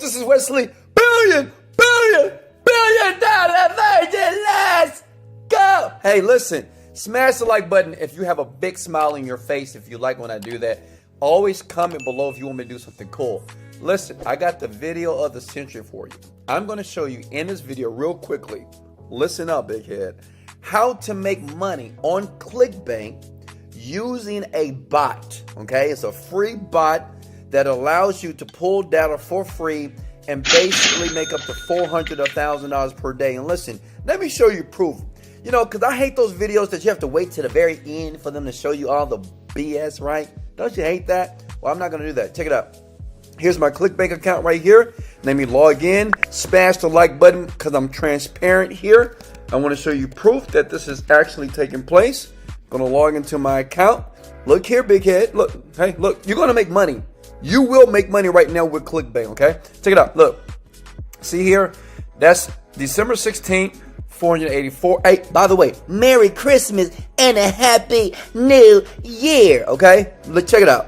This is Wesley. Billion dollar virgin. Let's go. Hey, listen, smash the like button if you have a big smile in your face, if you like when I do that. Always comment below if you want me to do something cool. Listen, I got the video of the century for you. I'm going to show you in this video real quickly. Listen up, big head. How to make money on Clickbank using a bot. Okay, it's a free bot that allows you to pull data for free and basically make up to $400 or $1,000 per day. And listen, let me show you proof. You know, because I hate those videos that you have to wait to the very end for them to show you all the BS, right? Don't you hate that? Well, I'm not going to do that. Check it out. Here's my Clickbank account right here. Let me log in, smash the like button because I'm transparent here. I want to show you proof that this is actually taking place. I'm going to log into my account. Look here, big head. Look, hey, look, you're going to make money. You will make money right now with Clickbank, okay? Check it out. Look. See here? That's December 16th, 484. Hey, by the way, Merry Christmas and a Happy New Year, okay? Look, check it out.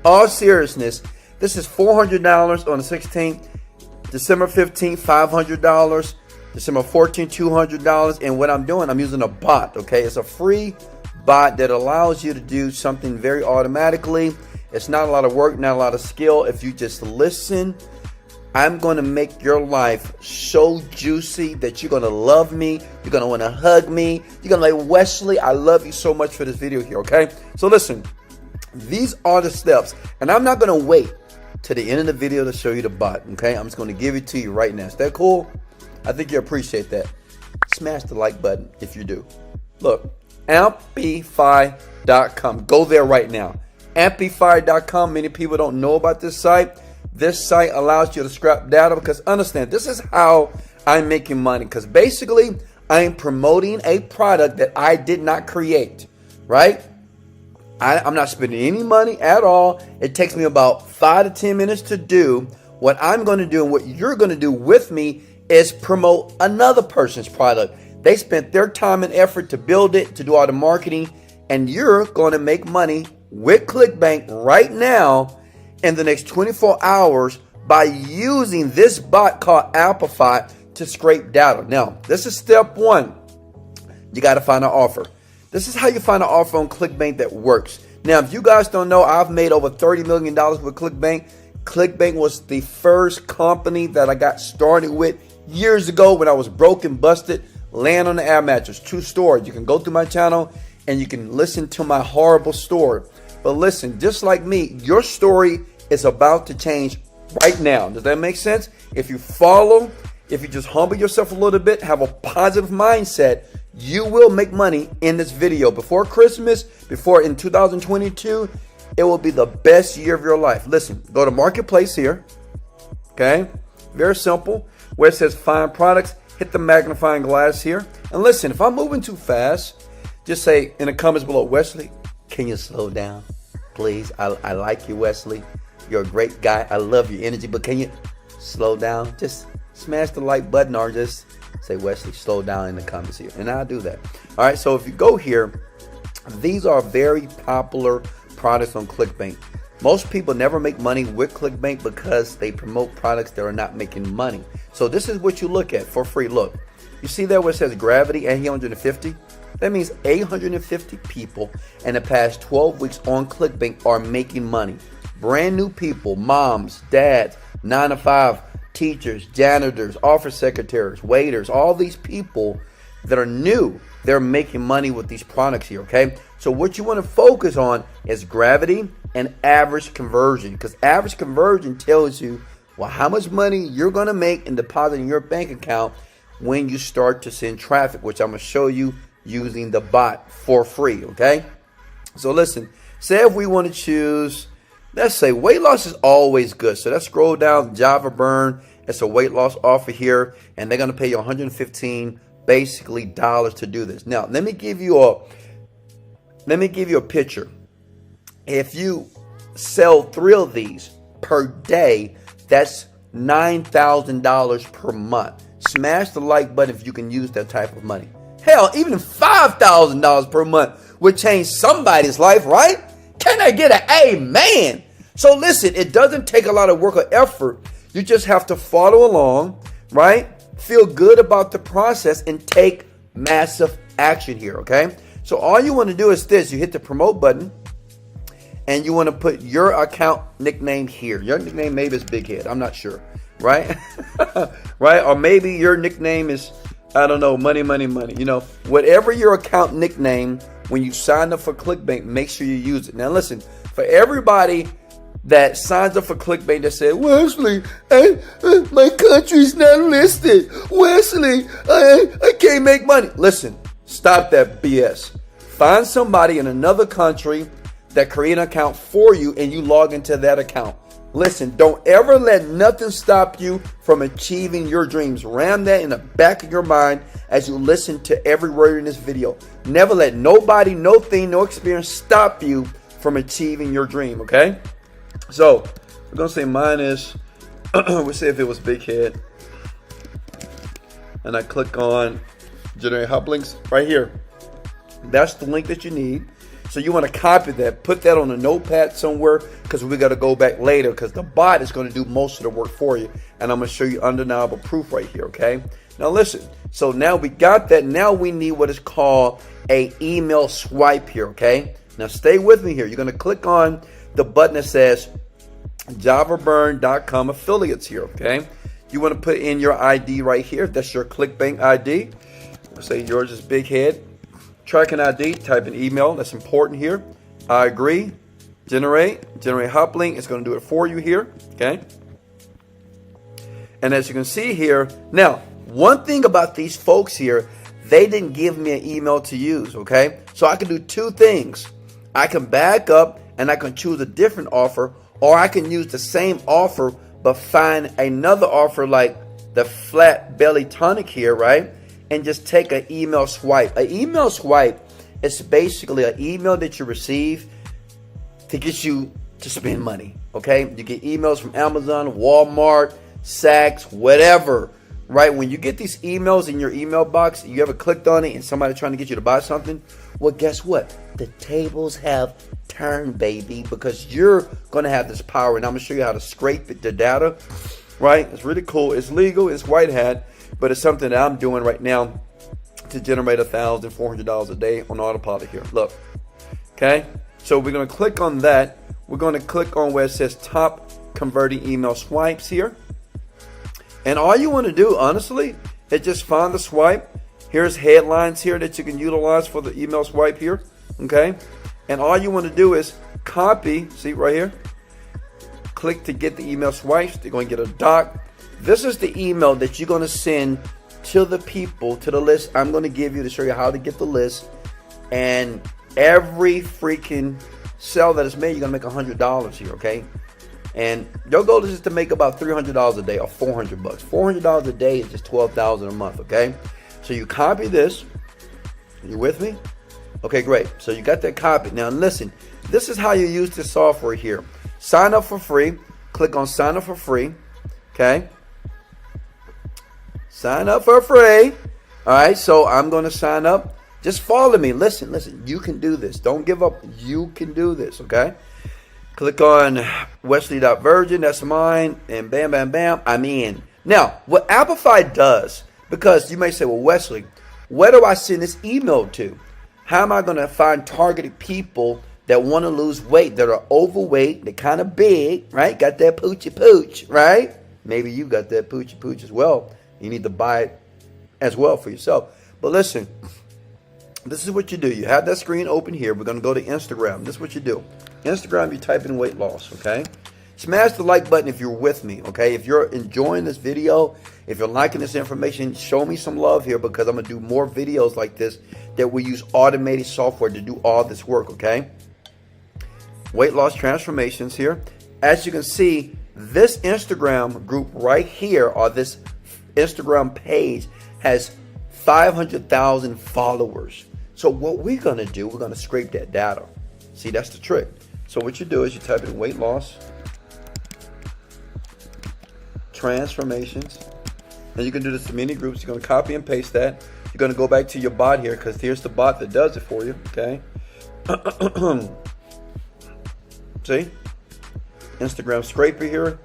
All seriousness, this is $400 on the 16th. December 15th, $500. December 14th, $200. And what I'm doing, I'm using a bot, okay? It's a free bot that allows you to do something very automatically. It's not a lot of work, not a lot of skill. If you just listen, I'm going to make your life so juicy that you're going to love me. You're going to want to hug me. You're going to like, Wesley, I love you so much for this video here, okay? So listen, these are the steps. And I'm not going to wait to the end of the video to show you the bot, okay? I'm just going to give it to you right now. Is that cool? I think you appreciate that. Smash the like button if you do. Look, amplify.com. Go there right now. Amplify.com. Many people don't know about this site. This site allows you to scrap data because understand, this is how I'm making money. Because basically, I am promoting a product that I did not create, right? I'm not spending any money at all. It takes me about 5 to 10 minutes to do. What I'm going to do and what you're going to do with me is promote another person's product. They spent their time and effort to build it, to do all the marketing, and you're going to make money with Clickbank right now in the next 24 hours by using this bot called Amplify to scrape data. Now, this is step one. You got to find an offer. This is how you find an offer on Clickbank that works. Now, if you guys don't know, I've made over $30 million with Clickbank. Clickbank was the first company that I got started with years ago when I was broke and busted, laying on the air mattress. True story. You can go through my channel and you can listen to my horrible story. But listen, just like me, your story is about to change right now. Does that make sense? If you follow, if you just humble yourself a little bit, have a positive mindset, you will make money in this video. Before Christmas, before in 2022, it will be the best year of your life. Listen, go to Marketplace here. Okay? Very simple. Where it says find products, hit the magnifying glass here. And listen, if I'm moving too fast, just say in the comments below, Wesley, can you slow down, please? I like you, Wesley. You're a great guy. I love your energy, but can you slow down? Just smash the like button or just say, Wesley, slow down in the comments here. And I'll do that. All right, so if you go here, these are very popular products on Clickbank. Most people never make money with Clickbank because they promote products that are not making money. So this is what you look at for free. Look, you see there where it says Gravity 850? That means 850 people in the past 12 weeks on Clickbank are making money. Brand new people, moms, dads, 9 to 5, teachers, janitors, office secretaries, waiters, all these people that are new, they're making money with these products here, okay? So what you want to focus on is Gravity and average conversion, because average conversion tells you, well, how much money you're going to make and deposit in your bank account when you start to send traffic, which I'm going to show you using the bot for free, okay? So listen, say if we want to choose, let's say weight loss is always good. So let's scroll down, Java Burn. It's a weight loss offer here, and they're going to pay you $115 basically dollars to do this. Now, let me give you a picture. If you sell 3 of these per day, that's $9,000 per month. Smash the like button if you can use that type of money. Hell, even $5,000 per month would change somebody's life, right? Can I get an amen? So listen, it doesn't take a lot of work or effort. You just have to follow along, right? Feel good about the process and take massive action here, okay? So all you want to do is this. You hit the promote button and you want to put your account nickname here. Your nickname maybe is Big Head. I'm not sure, right? Right? Or maybe your nickname is, I don't know, money, money, money. You know, whatever your account nickname, when you sign up for Clickbank, make sure you use it. Now listen, for everybody that signs up for Clickbank that said, Wesley, my country's not listed. Wesley, I can't make money. Listen, stop that BS. Find somebody in another country that create an account for you and you log into that account. Listen, don't ever let nothing stop you from achieving your dreams. Ram that in the back of your mind as you listen to every word in this video. Never let nobody, no thing, no experience stop you from achieving your dream, okay? So, we're going to say mine is, we'll say if it was Big Head. And I click on generate hub links right here. That's the link that you need. So you want to copy that, put that on a notepad somewhere, because we got to go back later because the bot is going to do most of the work for you. And I'm going to show you undeniable proof right here, okay? Now listen, so now we got that. Now we need what is called a email swipe here, okay? Now stay with me here. You're going to click on the button that says javaburn.com affiliates here, okay? You want to put in your ID right here. That's your Clickbank ID. Let's say yours is Big Head. Tracking ID, type in email. That's important here. I agree. Generate hop link. It's going to do it for you here. Okay. And as you can see here, now, one thing about these folks here, they didn't give me an email to use. Okay. So I can do two things. I can back up and I can choose a different offer, or I can use the same offer but find another offer like the flat belly tonic here, right? And just take an email swipe. An email swipe is basically an email that you receive to get you to spend money, okay? You get emails from Amazon, Walmart, Saks, whatever, right? When you get these emails in your email box, you ever clicked on it and somebody trying to get you to buy something? Well, guess what? The tables have turned, baby, because you're going to have this power. And I'm going to show you how to scrape the data, right? It's really cool. It's legal. It's white hat. But it's something that I'm doing right now to generate $1,400 a day on autopilot here. Look, okay? So we're going to click on that. We're going to click on where it says top converting email swipes here. And all you want to do, honestly, is just find the swipe. Here's headlines here that you can utilize for the email swipe here, okay? And all you want to do is copy, see right here? Click to get the email swipes. They're going to get a doc. This is the email that you're going to send to the people, to the list I'm going to give you to show you how to get the list. And every freaking sale that is made, you're going to make $100 here, okay? And your goal is just to make about $300 a day or $400. $400 a day is just $12,000 a month, okay? So you copy this. You with me? Okay, great. So you got that copy. Now listen, this is how you use this software here. Sign up for free. Click on sign up for free, okay? Sign up for free. All right, so I'm going to sign up. Just follow me. Listen, you can do this. Don't give up. You can do this, okay? Click on Wesley.Virgin. That's mine. And bam, bam, bam, I'm in. Now, what Amplify does, because you may say, well, Wesley, where do I send this email to? How am I going to find targeted people that want to lose weight, that are overweight, they're kind of big, right? Got that poochy pooch, right? Maybe you got that poochy pooch as well. You need to buy it as well for yourself. But listen, this is what you do. You have that screen open here. We're going to go to Instagram. This is what you do. Instagram, you type in weight loss, okay? Smash the like button if you're with me, okay? If you're enjoying this video, if you're liking this information, show me some love here, because I'm going to do more videos like this that we use automated software to do all this work, okay? Weight loss transformations here. As you can see, this Instagram group right here, or this Instagram page, has 500,000 followers. So what we're going to do, we're going to scrape that data. See, that's the trick. So what you do is you type in weight loss transformations, and you can do this to many groups. You're going to copy and paste that. You're going to go back to your bot here, because here's the bot that does it for you, okay? See? Instagram scraper here.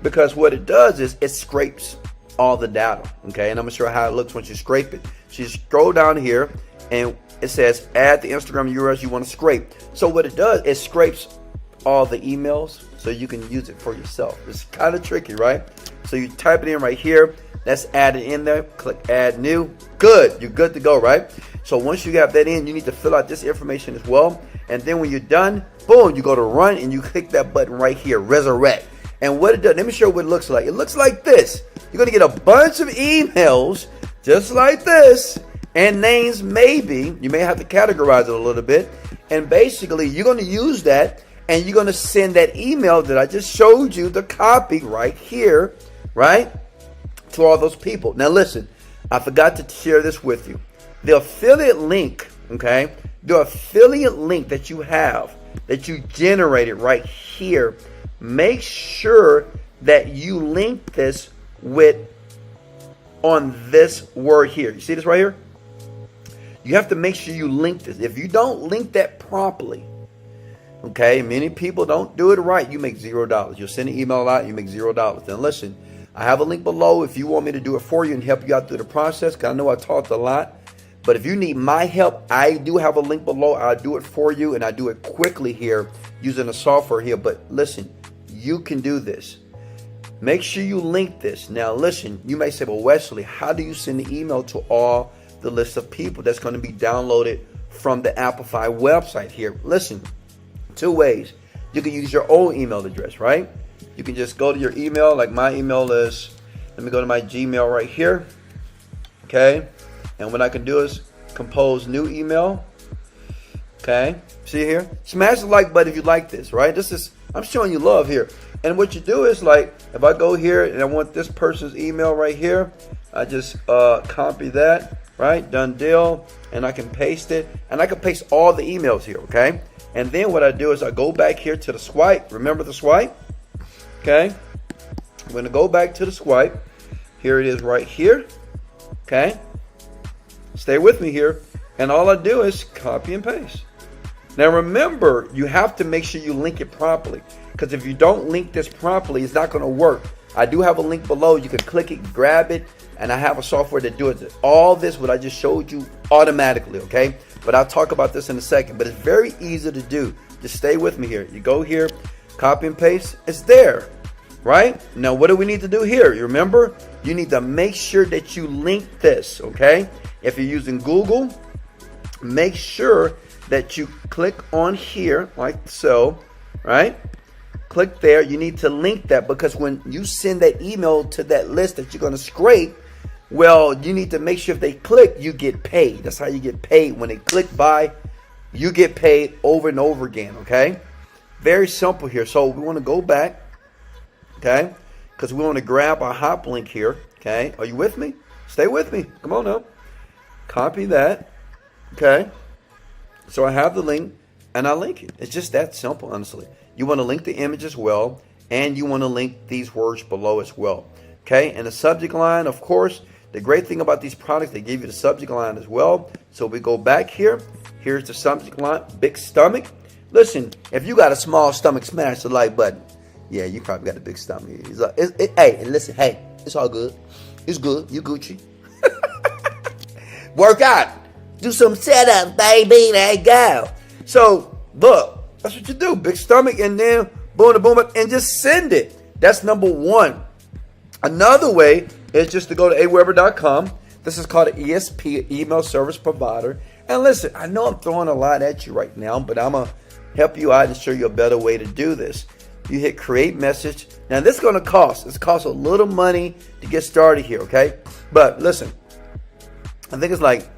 because what it does is it scrapes all the data. Okay, and I'm gonna show you how it looks once you scrape it. So you scroll down here and it says add the Instagram URLs you want to scrape. So what it does, it scrapes all the emails so you can use it for yourself. It's kind of tricky, right? So you type it in right here. That's added in there. Click add new. Good. You're good to go, right? So once you got that in, you need to fill out this information as well. And then when you're done, boom, you go to run and you click that button right here, resurrect. And what it does, let me show you what it looks like. It looks like this. You're going to get a bunch of emails just like this, and names maybe. You may have to categorize it a little bit. And basically, you're going to use that, and you're going to send that email that I just showed you, the copy right here, right, to all those people. Now, listen, I forgot to share this with you. The affiliate link, okay, the affiliate link that you have, that you generated right here, make sure that you link this with on this word here. You see this right here? You have to make sure you link this. If you don't link that properly, okay, many people don't do it right, you make $0. You'll send an email out, you make $0. Then listen, I have a link below if you want me to do it for you and help you out through the process, because I know I talked a lot. But if you need my help, I do have a link below. I'll do it for you, and I do it quickly here using the software here. But listen, you can do this. Make sure you link this. Now listen, you may say, well, Wesley, how do you send the email to all the list of people that's going to be downloaded from the Amplify website here? Listen, two ways. You can use your old email address, right? You can just go to your email, like my email is, let me go to my Gmail right here, okay? And what I can do is compose new email, okay? See here? Smash the like button if you like this, right? This is, I'm showing you love here. And what you do is, like, if I go here and I want this person's email right here, I just copy that, right? Done deal. And I can paste it. And I can paste all the emails here, okay? And then what I do is I go back here to the swipe. Remember the swipe? Okay? I'm going to go back to the swipe. Here it is right here. Okay? Stay with me here. And all I do is copy and paste. Now remember, you have to make sure you link it properly, because if you don't link this properly, it's not going to work. I do have a link below. You can click it, grab it, and I have a software that does it. All this, what I just showed you, automatically, okay? But I'll talk about this in a second. But it's very easy to do. Just stay with me here. You go here, copy and paste. It's there, right? Now, what do we need to do here? You remember, you need to make sure that you link this, okay? If you're using Google, make sure that you click on here like so, right? Click there. You need to link that, because when you send that email to that list that you're going to scrape, well, you need to make sure if they click, you get paid. That's how you get paid. When they click buy, you get paid over and over again, okay? Very simple here. So we want to go back, okay? Because we want to grab our hop link here, okay? Are you with me? Stay with me. Come on now. Copy that, okay? So I have the link, and I link it. It's just that simple, honestly. You want to link the image as well, and you want to link these words below as well. Okay, and the subject line, of course, the great thing about these products, they give you the subject line as well. So we go back here. Here's the subject line, big stomach. Listen, if you got a small stomach, smash the like button. Yeah, you probably got a big stomach. Hey, and listen, hey, it's all good. It's good. You Gucci. Work out. Do some setups, baby. There you go. So, look, that's what you do. Big stomach, and then boom, boom, and just send it. That's number one. Another way is just to go to aweber.com. This is called an ESP, email service provider. And listen, I know I'm throwing a lot at you right now, but I'm going to help you out and show you a better way to do this. You hit create message. Now, this is going to cost. This costs a little money to get started here, okay? But listen, I think it's like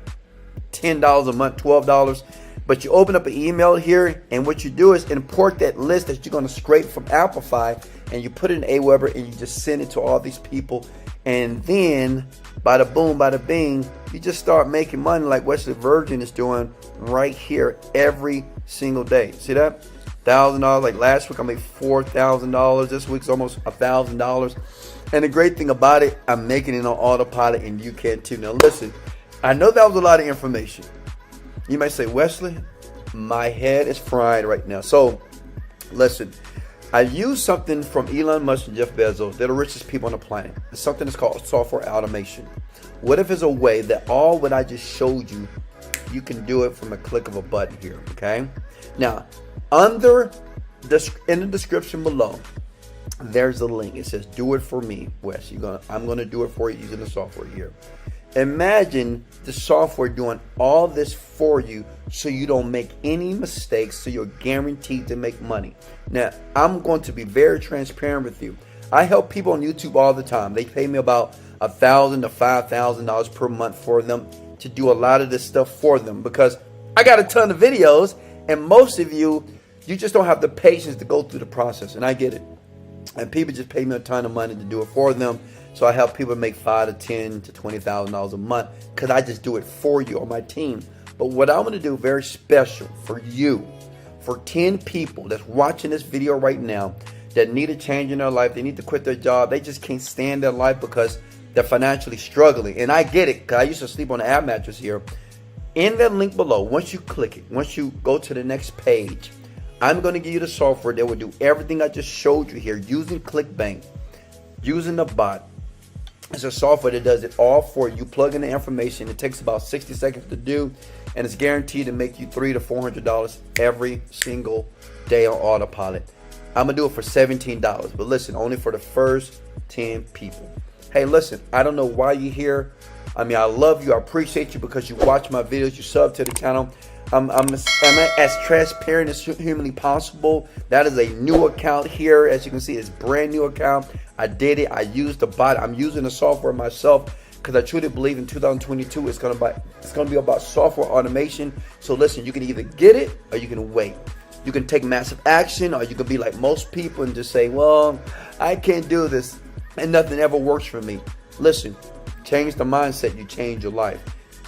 $10 a month, $12. But you open up an email here, and what you do is import that list that you're going to scrape from Amplify, and you put it in Aweber, and you just send it to all these people. And then, bada boom, bada bing, you just start making money like Wesley Virgin is doing right here every single day. See that? $1,000. Like last week, I made $4,000. This week's almost $1,000. And the great thing about it, I'm making it on autopilot, and you can too. Now, listen, I know that was a lot of information. You might say, Wesley, my head is fried right now. So, listen, I use something from Elon Musk and Jeff Bezos. They're the richest people on the planet. It's something that's called software automation. What if it's a way that all what I just showed you, you can do it from a click of a button here, okay? Now, in the description below, there's a link. It says, do it for me, Wes. I'm gonna do it for you using the software here. Imagine the software doing all this for you so you don't make any mistakes, so you're guaranteed to make money. Now, I'm going to be very transparent with you. I help people on YouTube all the time. They pay me about $1,000 to $5,000 per month for them to do a lot of this stuff for them because I got a ton of videos, and most of you just don't have the patience to go through the process, and I get it. And people just pay me a ton of money to do it for them. So I help people make $5,000 to $10,000 to $20,000 a month because I just do it for you on my team. But what I'm going to do very special for you, for 10 people that's watching this video right now that need a change in their life, they need to quit their job, they just can't stand their life because they're financially struggling. And I get it because I used to sleep on an air mattress here. In that link below, once you click it, once you go to the next page, I'm going to give you the software that will do everything I just showed you here using Clickbank, using the bot. It's a software that does it all for you. You plug in the information. It takes about 60 seconds to do, and it's guaranteed to make you $300 to $400 every single day on autopilot. I'm going to do it for $17, but listen, only for the first 10 people. Hey, listen, I don't know why you're here. I mean, I love you. I appreciate you because you watch my videos. You sub to the channel. I'm as transparent as humanly possible. That is a new account here. As you can see, it's a brand new account. I did it. I used the bot. I'm using the software myself because I truly believe in 2022 it's going to be about software automation. So listen, you can either get it or you can wait. You can take massive action, or you can be like most people and just say, well, I can't do this and nothing ever works for me. Listen, change the mindset, you change your life.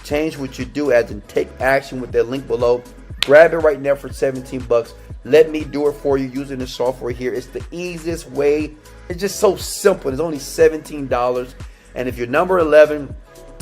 Change what you do, as in take action with that link below. Grab it right now for 17 bucks. Let me do it for you using the software here. It's the easiest way. It's just so simple. It's only $17. And if you're number 11,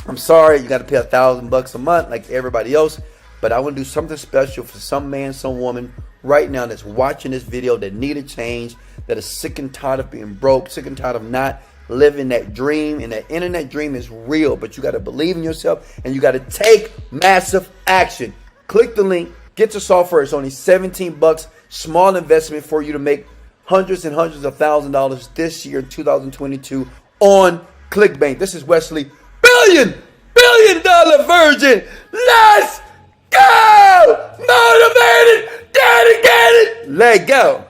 I'm sorry, you got to pay $1,000 a month like everybody else. But I want to do something special for some man, some woman right now that's watching this video that need a change, that is sick and tired of being broke, sick and tired of not living that dream. And that internet dream is real, but you got to believe in yourself and you got to take massive action. Click the link, get your software. It's only 17 bucks. Small investment for you to make hundreds and hundreds of $1,000s this year, 2022, on Clickbank. This is Wesley, billion dollar virgin. Let's go! Motivated, dedicated, let go.